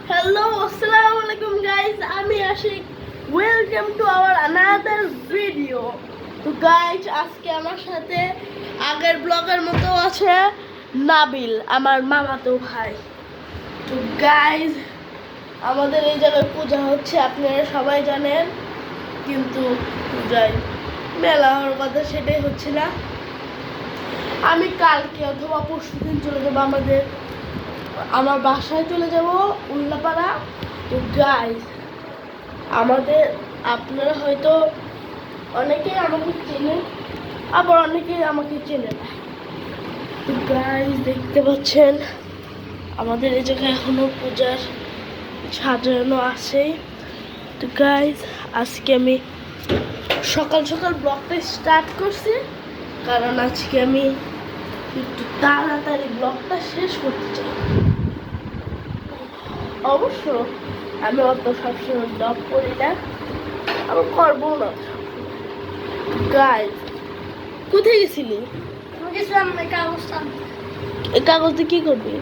Hello, Assalamualaikum guys. আমি Ashiq. Welcome to our another video. তো guys, আজকে আমার সাথে আগের ব্লগের মতো আছে নাবিল, আমার মামাতো ভাই. তো guys, আমাদের এই জায়গায় পূজা হচ্ছে, আপনারা সবাই জানেন, কিন্তু পূজায় মেলা হওয়ার কথা সেটাই হচ্ছে না. আমি কালকে অথবা পরশুদিন চলে যাবো আমার বাসায় চলে যাব উল্লাপাড়া. তো গাইজ, আপনারা হয়তো অনেকেই আমাকে চেনেন, আবার অনেকেই আমাকে চেনে না. তো গাইজ, দেখতে পাচ্ছেন আমাদের এই জায়গায় এখনো পূজার সাজানো আছে. তো গাইজ, আজকে আমি সকাল সকাল ব্লগটা স্টার্ট করছি, কারণ আজকে আমি একটু তাড়াতাড়ি ব্লগটা শেষ করতে চাই. অবশ্য আমি অত সবসময় ব্লগ করি না, আমি করবো না. গাইজ, কোথায় গেছিলি? এই কাগজটা কি করবি?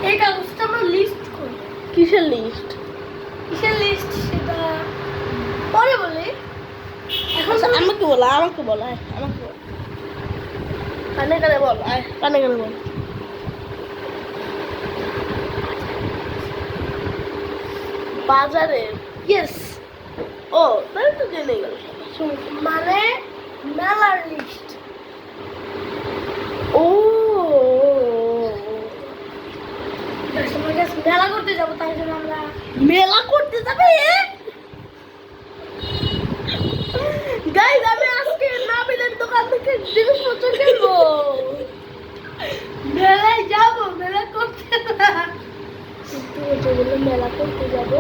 এই কাগজটা আমরা লিস্ট করব. কিসের লিস্ট? সেটা পরে বলি. এখন আমাকে বল. কানে কানে বল. বাজারে. ইয়েস. ও, তাহলে তো জেনে গেল. মানে মেলার লিস্ট. ও, মেলা করতে যাবো, তাই জন্য আমরা মেলা করতে যাবে. গাইজ, আমি আজকে নাবিলের দোকান থেকে জিনিসপত্র কিনবো. মেলায় যাবো, মেলা করতে না. মেলা করতে যাবো.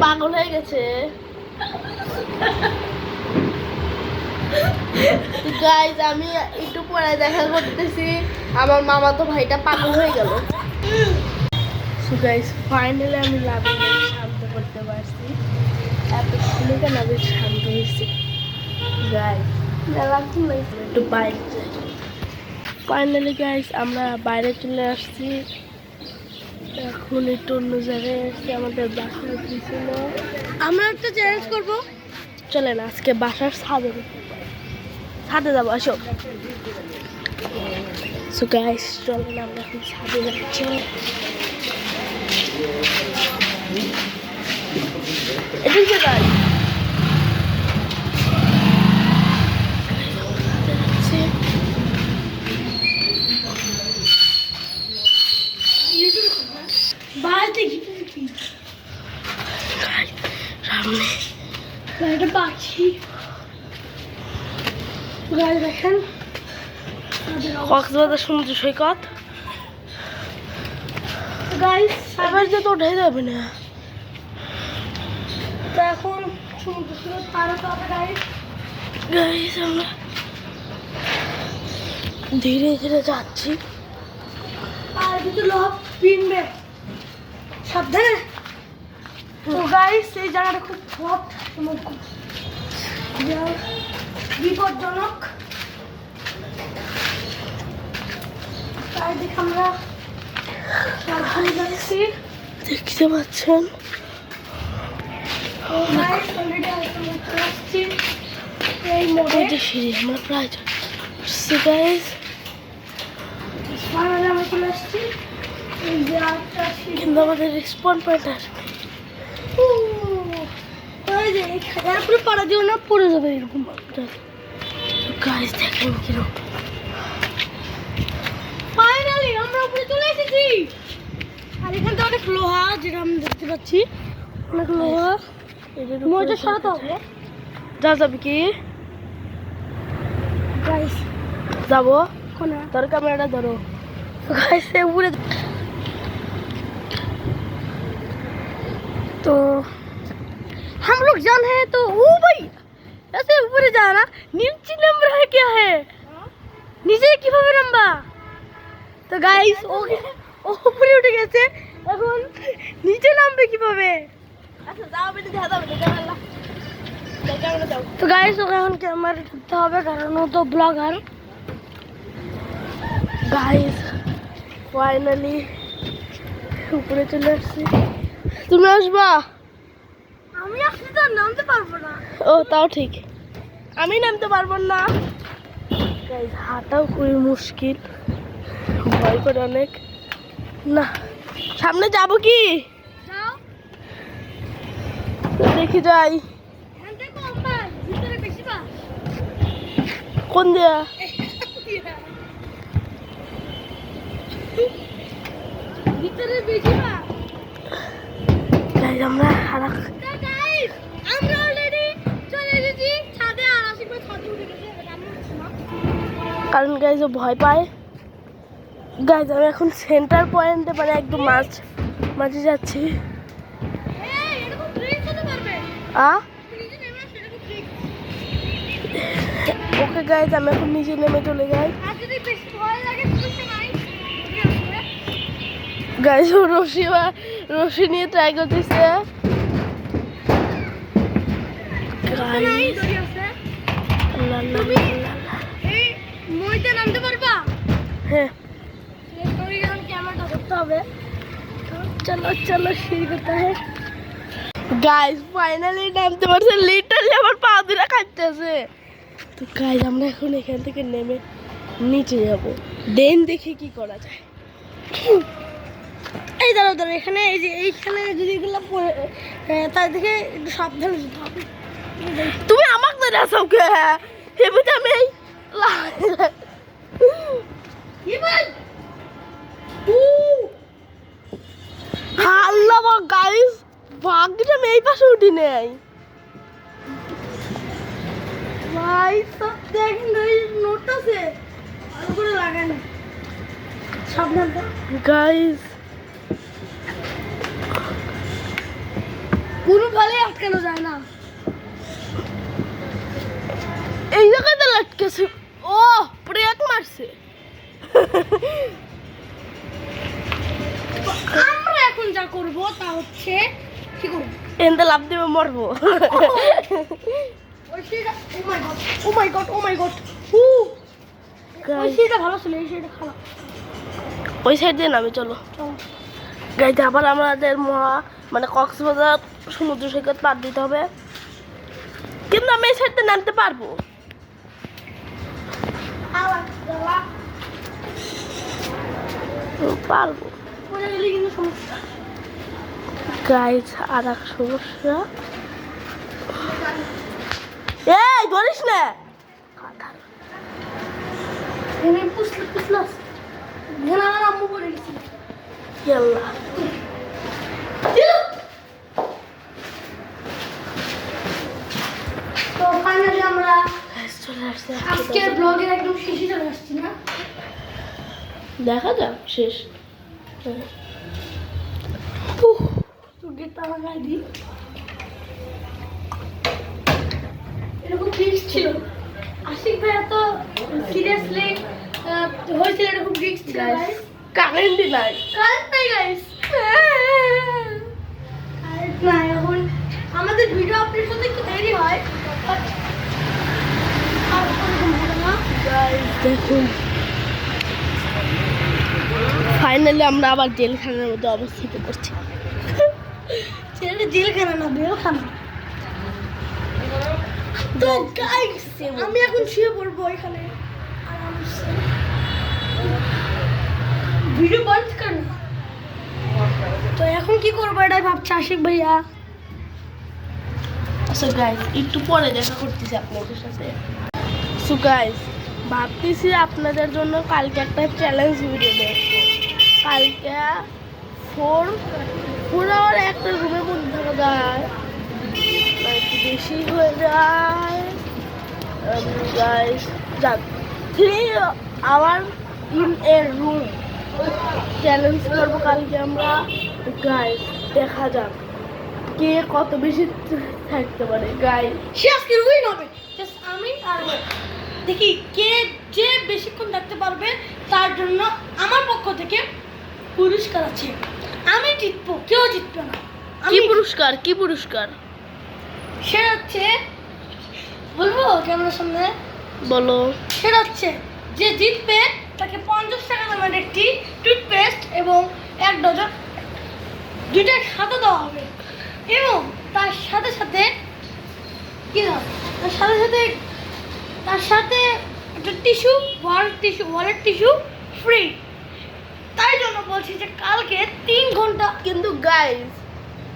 পাগল হয়ে গেছে. গাইজ, আমি একটু পরে দেখা করতেছি. আমার মামাতো ভাইটা পাগল হয়ে গেল. সো গাইজ, ফাইনালি আমি নাবিলকে শান্ত করতে পারছি. এত শুনে নাবিল শান্ত হয়েছে. গাইজ, মেলা খুলে একটু বাইরে যাই. ফাইনালি গাইজ, আমরা বাইরে চলে আসছি. এখন একটু অন্য জায়গায় আসছি, আমাদের বাসার পিছনে. আমরা একটা চ্যালেঞ্জ করবো. চলে না, আজকে বাসার ছাদে যাবো. আসো. সো গাইস, চলেন আমরা এখন ছাদে যাচ্ছি. এটা কি গাড়ি? একটা পাখি. দেখেন, কক্সবাজার সমুদ্র সৈকত. গাইস, এবার যে তো উঠে যাবে না. তো এখন সমুদ্র সৈকত পার হতে হবে. গাইস, আমরা ধীরে ধীরে যাচ্ছি. আর কিন্তু লোক পিনবে, সাবধানে. তো গাইস, এই জায়গাটা খুব বিপজ্জনক. তাই দেখে আমরা সাবধানে যাচ্ছি. দেখতে পাচ্ছেন এই মোড়ে সিঁড়ি আমরা প্রায় আসছি. গাইস, আমরা চলে আসছি. এই যে আরেকটা সিঁড়ি. কিন্তু আমাদের রেসপন্ড পয়েন্ট আসবে. ওই যে পুরো পাড়া দিও না, পড়ে যাবে এরকম. গাইস, দেখেন কিরকম. ফাইনালি আমরা উপরে চলে এসেছি. আর এখান থেকে অনেক লোহা, যেটা আমি দেখতে পাচ্ছি, অনেক লোহা. মজা সরাতে হবে. যাবি কি? গাইস, যাবো. কোনা তোর ক্যামেরাটা ধরো. গাইস, উপরে. तो हम लोग जान है. तो वो भाई ऐसे ऊपर जा ना, नीचे नाम रहा है. क्या है नीचे কিভাবে নামবা? তো গাইস, ও উপরে উঠে গেছে, এখন নিচে নামবে কিভাবে? আচ্ছা, যাও বেটা, যাও ক্যামেরা. তো গাইস, ওকে এখন ক্যামেরা ধরতে হবে, কারণ ও তো ব্লগার. গাইস ফাইনালি উপরে চলে আসছি। তুমি আসবা? আমি আসলে তো আর নামতে পারবো না। ও তাও ঠিক, আমি নামতে পারবো না। গাইস হাঁটাও খুবই মুশকিল, ভয় করে অনেক। না সামনে যাব কি? যাও, দেখি যাই। এখান থেকে আমরা ভিতরে বেশি বা কোন দিয়া? ভিতরে বেশি বা গাইস আমরা হারা গাইস, আমরা অলরেডি চলে এসেছি ছাদে। আর আশিক ভাই ছাদে উঠে গেছে, এটা আমি উঠছি না। কারণ গাইস ও ভয় পায়। গাইস আমি এখন সেন্টার পয়েন্টে মানে একদম মাঝে যাচ্ছি। এই, এরকম ট্রিক্স হতে পারবে? আ নিজে নেমে আসো, এরকম ট্রিক্স। ওকে গাইস আমি এখন নিচে নেমে চলে যাই। আর যদি বেশি ভয় লাগে সমস্যা নাই, উঠে আসবে। গাইস ও রশি নিয়ে ট্রাই করতেছে। নাই, গাইস দড়ি আছে। লা লা লা লা লা। এই মইতে নামতে পারবা? হ্যাঁ এই দড়ি যখন ক্যামেরাটা ধরতে হবে। চলো চলো শুরু করতে হবে। গাইস ফাইনালি নামতে পারছে। লিটারলি আমার পা দুটো কাটতেছে। তো গাইস আমরা এখন এখান থেকে নেমে নিচে যাব, দেন দেখি কি করা যায়। এই দাঁড়াও দাঁড়াও, এখানে এই যে এইখানে যদি এগুলো পড়ে, তার দিকে একটু সাবধানে যেতে হবে। তুমি আমাকে ধরে আসো কে? হেবুতে আমি কি ভাই? আল্লাহ গাইস ভাগ্যটা আমি এই পাশে উঠি নেই। ভাই সব দেখেন, ওই নোট আছে ভালো করে লাগান, সাবধানে। গাইস কোনো ভালে আটকানো যায় না। এই জায়গাতে লটকেছে। ও ব্রেক মারছে। আমরা এখন যা করব তা হচ্ছে কি করব, এনতে লাভ দিবে মরবো। ওই সিটা, ও মাই গড ও মাই গড, ওই সিটা ভালো ছিল, এই সিটা খারাপ। ওই সাইড দিয়ে নামে চলো। চলো। গাইজ আবার আমাদের মানে কক্সবাজার সমুদ্র সৈকত পার দিতে হবে, কিন্তু আমি এই সাইডে নামতে পারবো। পারবো পরে গেলে কিন্তু সমস্যা। গাইজ আর এক সমস্যা। এই ধরিস না। এনে পুছলাস ঘেনা আমার আম্মু পড়ে গেছিল। ইয়াল্লা তো ফাইনালি আমরা গাইজ চলে আসছে। আজকের ব্লগের একদম শেষে চলে আসছি না? দেখা যাক শেষ। তো গেটটা লাগাই দিই। এরকম ট্রিক্স ছিল, আশিক ভাই এত সিরিয়াসলি হয়েছিল, এরকম ট্রিক্স ছিল গাইস। কারেন্টই নাই। কারেন্ট নাই গাইস, কারেন্ট নাই। এখন আমাদের ভিডিও আপলোড করতে একটু দেরি হয়, বাট আর ওরকম হবে না। গাইজ দেখুন ফাইনালি আমরা আবার জেলখানার মধ্যে অবস্থিত করছি। ছেলেটা জেলখানা না, বেলখানা। তো গাইস আমি এখন শুয়ে পড়বো এখানে আরামসে। ভিডিও বন্ধ কর না। তো এখন কি করবো এটাই ভাবছি আশিক ভাইয়া। আচ্ছা গাইজ একটু পরে দেখা করতেছি আপনাদের সাথে। সো গাইজ ভাবতেছি আপনাদের জন্য কালকে একটা চ্যালেঞ্জ ভিডিও দেখবো। কালকে 4 আওয়ার একটা রুমের মধ্যে থাকা যায়, মানে একটু বেশি হয়ে যায় গাইজ। যাক 3 hour in a room challenge করবো কালকে আমরা। গাইজ দেখা যাক কে কত বেশি থাকতে পারে। গাইজ সে আজকে রুইন হবে, জাস্ট আমি আর ও। দেখি কে যে বেশিক্ষণ থাকতে পারবে তার জন্য আমার পক্ষ থেকে পুরস্কার আছে। আমি জিতবো, কেউ জিতবে না। কি পুরস্কার? কি পুরস্কার সেটা হচ্ছে, বলবো ক্যামেরার সামনে? বলো। সেটা হচ্ছে যে জিতবে তাকে 50 টাকা একটি টুথপেস্ট এবং 1 ডজন দুইটা খাতা দেওয়া হবে এবং তার সাথে সাথে কি দাও তার সাথে একটা টিস্যু ওয়ালেট টিস্যু ফ্রি। তাই জন্য বলছি যে কালকে 3 ঘন্টা কিন্তু গাইস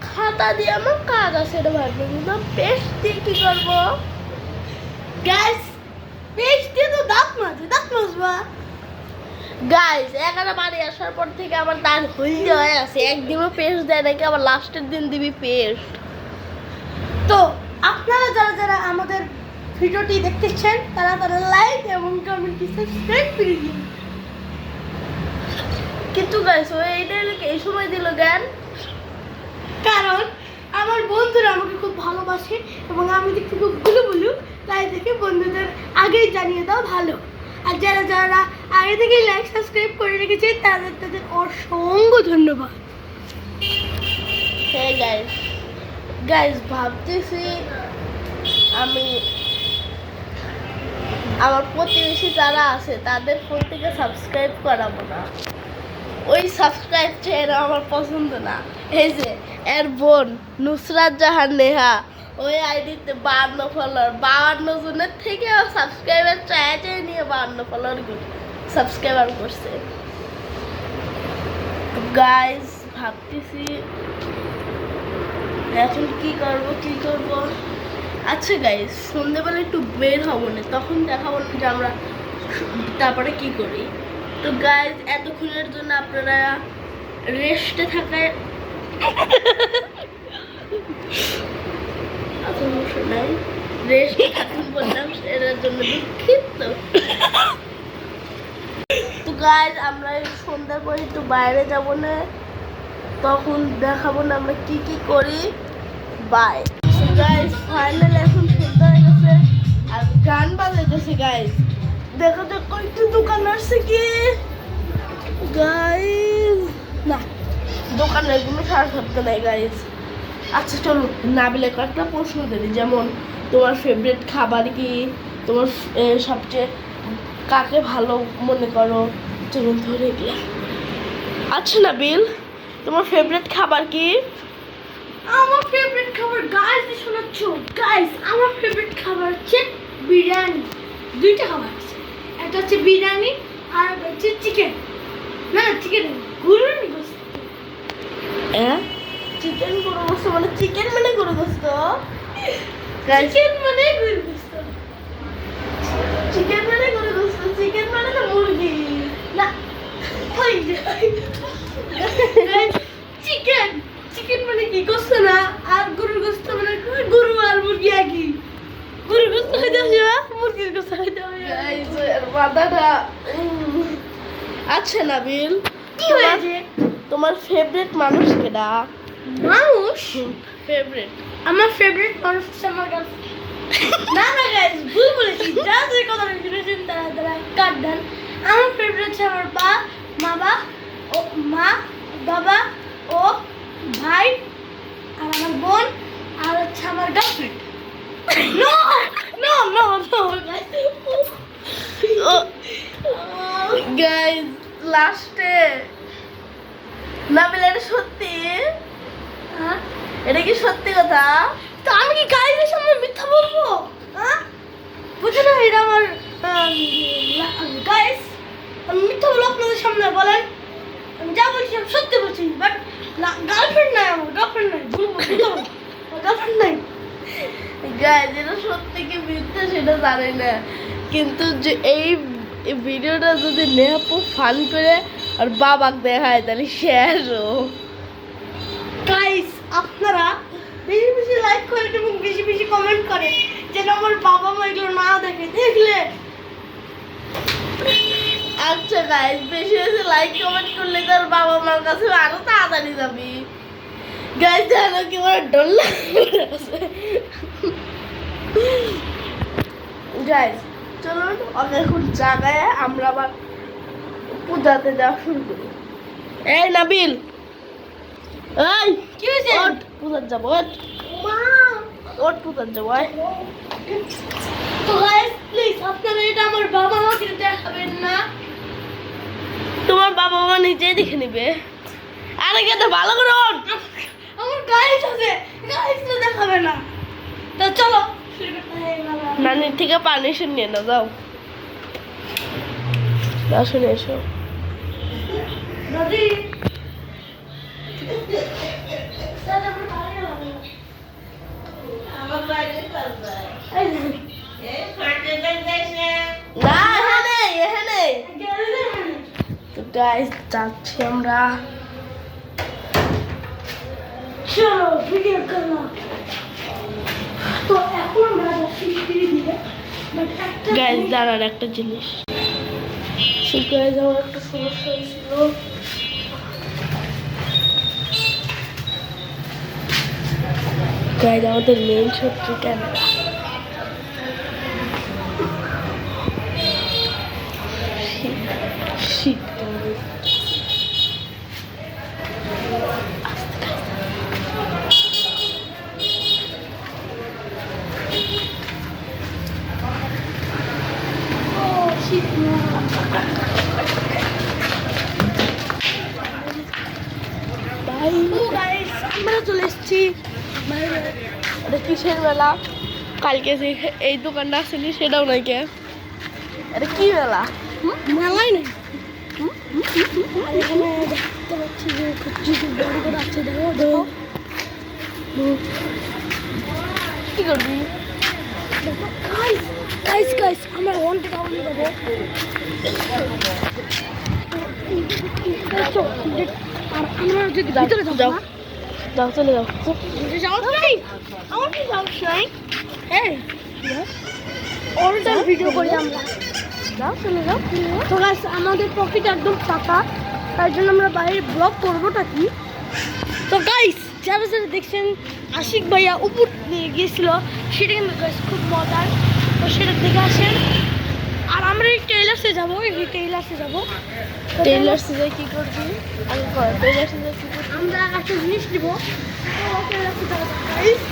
খাতা দিয়ে আমার কাজ আছে এটা ভাববে, কিন্তু পেস্ট দিয়ে কি করবো? গ্যাস পেস্ট দিয়ে তো দাঁত মাজবা। গাইস এখানে বাড়ি আসার পর থেকে আমার দাঁত হলদে হয়ে আছে, একদিনও পেস্ট দেয় নাকি, আবার লাস্টের দিন দিবি পেস্ট। তো আপনারা যারা যারা আমাদের ভিডিওটি দেখতেছেন তারা লাইক এবং কমেন্ট সাবস্ক্রাইব করে দিন। কিন্তু গাইস ওই এইটা এই সময় দিল জ্ঞান, কারণ আমার বন্ধুরা আমাকে খুব ভালোবাসে এবং আমি দেখতে খুব গুলুগুলু, তাই থেকে বন্ধুদের আগেই জানিয়ে দাও ভালো। আর যারা যারা আগে থেকে লাইক সাবস্ক্রাইব করে রেখেছে তাদের অসংখ্য ধন্যবাদ। হ্যাঁ গাইস ভাবতেছি আমি আমার প্রতিবেশী যারা আছে তাদের ফোন থেকে সাবস্ক্রাইব করাবো না, ওই সাবস্ক্রাইব চেহারা আমার পছন্দ না। এই যে এর বোন নুসরাত জাহান নেহা, ওই আইডিতে 52 ফলোয়ার, 52 জনের থেকে সাবস্ক্রাইবার চাই নিয়ে 52 ফলোয়ার সাবস্ক্রাইবার করছে। গাইস ভাবতেছি এখন কি করব। আচ্ছা গাইস সন্ধ্যেবেলা একটু বের হবো না, তখন দেখাবো না যে আমরা তারপরে কি করি। তো গাইস এতক্ষণের জন্য আপনারা রেস্টে থাকায় সমস্যা নাই, রেস্টে থাকুন বললাম, এটার জন্য দুঃখিত। তো গাইস আমরা সন্ধ্যার পরে একটু বাইরে যাব না, তখন দেখাবো না আমরা কি কি করি। বাই গাইস, ফাইনালি এখন সন্ধ্যা হয়ে গেছে আর গান বাজাইতেছে। গাইস দেখো তো কয়েকটি দোকান আসছে কি গাইস, না দোকানের কোনো সারা শব্দ নাই গাইস। আচ্ছা চলো নাবিলে কয়েকটা প্রশ্ন দিই, যেমন তোমার ফেভারিট খাবার কি, তোমার সবচেয়ে কাকে ভালো মনে করো, চলুন ধরে গেলে। আচ্ছা নাবিল তোমার ফেভারিট খাবার কি? আমার ফেভারিট খাবার গাইস শোনাচ্ছ গাইস, আমার ফেভারিট খাবার হচ্ছে বিরিয়ানি। দুইটা খাবার আছে, একটা হচ্ছে বিরিয়ানি আর একটা হচ্ছে চিকেন। না চিকেন গরুর গোশত। চিকেন গরু গোশত মানে চিকেন মানে গরু গোশত, চিকেন মানে গরুর গোশত, চিকেন মানে গরু গোশত, চিকেন মানে তো মুরগি না ওই চিকেন চিকেন মানে কি গোশত না, আর গরুর গোশত মানে গরু আর মুরগি একই। গরুর গোশত খাইতে হবে না, মুরগির গোশত খাইতে হবে। মাথাটা আচ্ছা নাবিল কি হয়েছে? তোমার ফেভারিট মানুষ কেডা? মানুষ ফেভারিট আমার ফেভারিট মানুষ হচ্ছে আমার গার্লফ্রেন্ড। না না গাইস ভুল বলেছি, যা যে কথা শুনেছেন তারা কাট দেন। আমার ফেভারিট হচ্ছে আমার মা বাবা ও ভাই আর আমার বোন আর হচ্ছে আমার girlfriend. No no no no guys লাস্টে নাবিল এটা সত্যি? এটা কি সত্যি কথা? তো আমি কি গাইজের সামনে মিথ্যা বলবো? বুঝে না এটা আমার গাইস, আমি মিথ্যা বলবো আপনাদের সামনে? বলেন আমি যা বলছি আমি সত্যি বলছি, বাট গার্লফ্রেন্ড নাই, আমার গার্লফ্রেন্ড নাই, বলবো গার্লফ্রেন্ড নাই। গাইস এটা সত্যি কি মিথ্যা সেটা জানি না, কিন্তু যে এই ভিডিওটা যদি নেহাপু ফান করে আর বাবাকে দেখায় তাহলে শেষ। গাইস আপনারা বেশি বেশি লাইক করেন এবং বেশি বেশি কমেন্ট করেন যেন আমার বাবা মা এগুলো না দেখে। দেখলে আচ্ছা গাইস বেশি বেশি লাইক কমেন্ট করলে তোর বাবা মার কাছে আরো তাড়াতাড়ি যাবি। গাইস জানো কি আমার ডর লাগছে। গাইস চলুন ওকে এখন জায়গায় আমরা আবার পূজাতে যাওয়া শুরু করি। এই নাবিল, এই কি হয়েছে? ওঠ পূজার যাবো, মা ওঠ পূজার যাবো। তো গাইস প্লিজ আপনারা এটা আমার বাবা মাকে দেখাবেন না। তোমার বাবা নিজেই দেখে নিবে। আরে তো ভালো করে ওঠ। আমার গাইস আছে, গাইস তো দেখাবে না। তো চলো নানির থেকে পারমিশন নিয়ে না, যাও যাও শুনে এসো। দাদি না এখানে তো গাইস যাচ্ছি আমরা। চলো ভিডিও করলাম। তো এখন আমরা যাচ্ছি ফিরে দিয়ে, বাট একটা গাইস দাঁড়ান একটা জিনিস, শিখে যাওয়ার একটা সমস্যা হয়েছিল। গাইস আমাদের মেইন শত্রু ক্যামেরা। আমরা চলে এসেছি এটা কিসের মেলা? কালকে যে এই দোকানটা আসেনি সেটাও নাই কে, এটা কি মেলা? মেলাই নেই। আর এখানে দেখতে পাচ্ছি যে কিছু বড় করে আছে, দেখো দেখো কি করবি? গাইস গাইস আমরা ওয়ান্টে টাউনে যাবো। আর আমরা যদি ভিতরে যাবো যাও যাও চলে যাও। আমার কি সাহস নাই। এই অল ভিডিও করি আমরা। যাও চলে যাও। তো গাইস আমাদের পকেট একদম ফাঁকা, তার জন্য আমরা বাইরে ব্লগ করবোটা কি। তো গাইস যারা যারা দেখছেন আশিক ভাইয়া উপর নিয়ে গিয়েছিল, সেটা কিন্তু গাইস খুব মজার, তো সেটা দেখে আসেন। আর আমরা এই টেইলার্সে যাবো, টেইলার সিজে কি করবি? আমি টেইলার সিজে কি করবি? আমরা একটা জিনিস নিব। তো টেইলার্সে যাবো গাইস।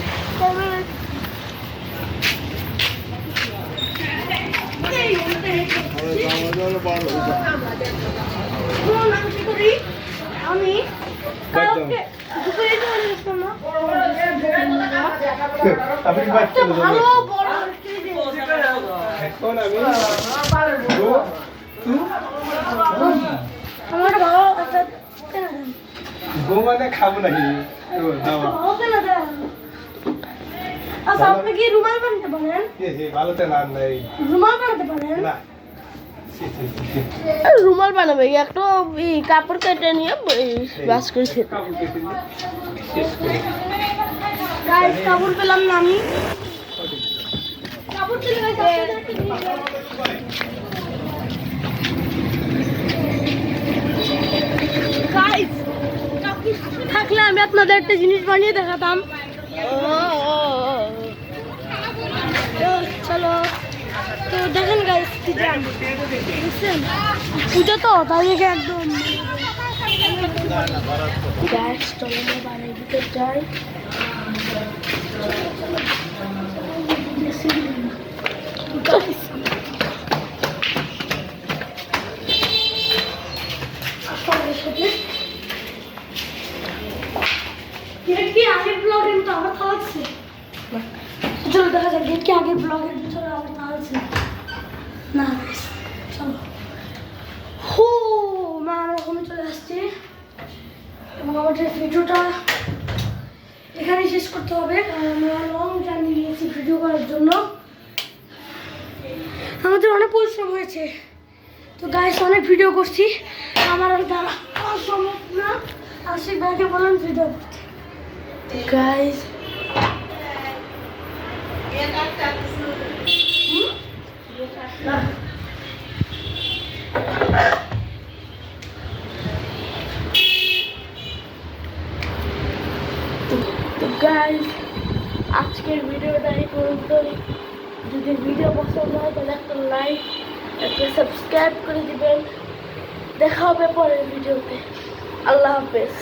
আমি কাউকে দুপুরে চলে আসতাম না। ভালো বড় আমার ভালো একটা খাবো নাকি? ভালো কেন দেন? আচ্ছা আপনি কি রুমাল বানাতে পারেন? ভালোতে না নাই রুমাল বানাতে পারেন? না। রুমাল বানাবে, একটা কাপড় কেটে নিয়ে বাস করেছে। গাইস কাপড় পেলাম না আমি। কাপড় ছিল গাইস, থাকলে আমি আপনাদের একটা জিনিস বানিয়ে দেখাতাম। চলো তো দেখেন গাইস কি জান বুঝছেন, পুজো তো তাই দেখে একদম গ্যাস চলে আমরা বাড়ির ভিতর যাই। কি আগের ব্লগের মতো আবার খাওয়াচ্ছে। চলো দেখা যাক কি আগের ব্লগের ভিতরে আবার খাওয়াচ্ছে না। চলো হো মা আমরা ওখানে চলে আসছি এবং আমাদের ভিডিওটা এখানে শেষ করতে হবে, কারণ আমরা লং জার্নি নিয়েছি ভিডিও করার জন্য। আমাদের অনেক পরিশ্রম হয়েছে। তো গাইস অনেক ভিডিও করছি, আমার আর দ্বারা সম্ভব না। আশিক ভাইকে বলেন ভিডিও করতে। গাইস তো গাইস আজকের ভিডিওটা এই পর্যন্তই। যদি ভিডিও পছন্দ হয় তাহলে একটা লাইক, একটা সাবস্ক্রাইব করে দিবেন। দেখা হবে পরের ভিডিওতে। আল্লাহ হাফেজ।